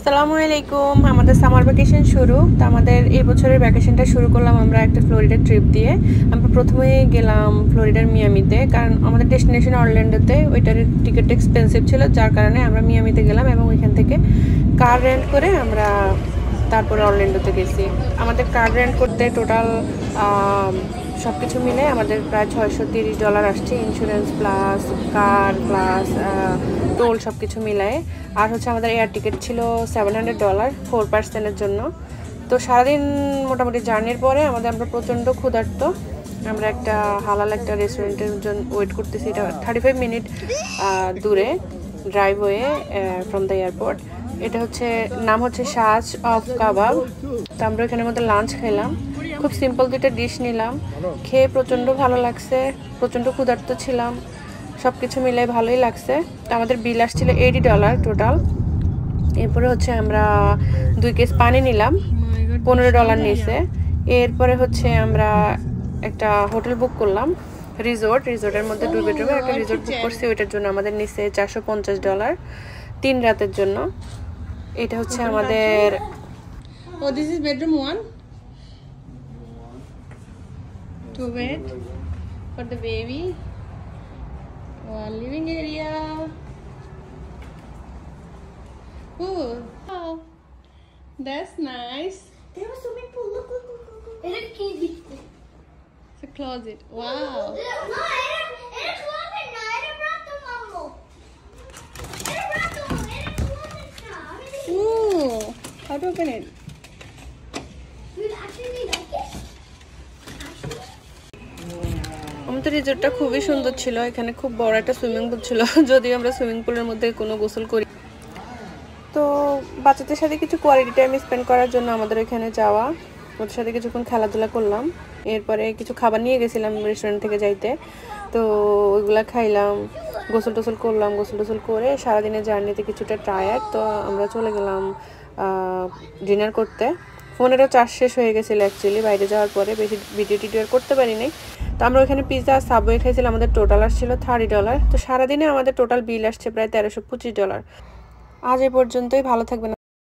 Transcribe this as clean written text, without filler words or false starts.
আসসালামু আলাইকুম। আমাদের সামার ভ্যাকেশন শুরু। তো আমাদের এই বছরের ভ্যাকেশনটা শুরু করলাম আমরা একটা ফ্লোরিডা ট্রিপ দিয়ে। আমরা প্রথমে গেলাম ফ্লোরিডার মিয়ামিতে, কারণ আমাদের ডেস্টিনেশন অরল্যান্ডোতে, ওইটার টিকিট এক্সপেন্সিভ ছিল, যার কারণে আমরা মিয়ামিতে গেলাম এবং ওইখান থেকে কার রেন্ট করে আমরা তারপরে অরল্যান্ডোতে গেছি। আমাদের কার রেন্ট করতে টোটাল সব কিছু মিলে আমাদের প্রায় $630 আসছে, ইন্স্যুরেন্স প্লাস কার প্লাস টোল সব কিছু মিলায়ে। আর হচ্ছে আমাদের এয়ার টিকিট ছিল $700 4 পার্সনের জন্য। তো সারাদিন মোটামুটি জার্নির পরে আমরা প্রচণ্ড ক্ষুধার্ত। আমরা একটা হালাল একটা রেস্টুরেন্টের জন্য ওয়েট করতেছি। এটা 35 মিনিট দূরে ড্রাইভওয়ে ফ্রম দ্য এয়ারপোর্ট। এটা হচ্ছে নাম হচ্ছে শাজ অফ কাবাব। তো আমরা এখানের মধ্যে লাঞ্চ খেলাম, খুব সিম্পল দুইটা ডিশ নিলাম, খেয়ে প্রচণ্ড ভালো লাগছে, প্রচণ্ড ক্ষুধার্ত ছিলাম, সব কিছু মিলে ভালোই লাগছে। তো আমাদের বিল আসছিল $80 টোটাল। এরপরে হচ্ছে আমরা 2 কেস পানি নিলাম, $15 নিয়েছে। এরপরে হচ্ছে আমরা একটা হোটেল বুক করলাম, রিসোর্টের মধ্যে 2 বেডরুমের একটা রিসোর্ট বুক করছি। ওইটার জন্য আমাদের নিচে $450 3 রাতের জন্য। এটা হচ্ছে আমাদের this is bedroom 1, 2 bed for the baby, living area. Oh, wow, that's nice. There was swimming pool. Look. It's a kid. It's a closet. Wow. No, it's a closet now. It's a bathroom, Mamma. It's a bathroom. It's a closet now. Ooh, how to open it? You actually like it? আমাদের রিসোর্টটা খুবই সুন্দর ছিল। এখানে খুব বড় একটা swimming pool ছিল, যদিও আমরা সুইমিং পুলের মধ্যে কোনো গোসল করি। তো বাচ্চাদের সাথে কিছু কোয়ালিটি টাইম স্পেন্ড করার জন্য আমাদের এখানে যাওয়া, ওদের সাথে কিছুক্ষণ খেলাধুলা করলাম। এরপরে কিছু খাবার নিয়ে গেছিলাম রেস্টুরেন্ট থেকে যাইতে, তো ওইগুলা খাইলাম, গোসল টোসল করলাম। গোসল টোসল করে সারাদিনের জার্নিতে কিছুটা টায়ার্ড, তো আমরা চলে গেলাম ডিনার করতে। ফোনেরও চার্জ শেষ হয়ে গেছিলো অ্যাকচুয়ালি বাইরে যাওয়ার পরে, বেশি ভিডিও টিডিও করতে পারিনি। তো আমরা ওইখানে পিৎজা সাবওয়ে খাইছিলাম, আমাদের টোটাল আসছিল $30। তো সারাদিনে আমাদের টোটাল বিল আসছে প্রায় $1325। আজ এই পর্যন্তই, ভালো থাকবেন।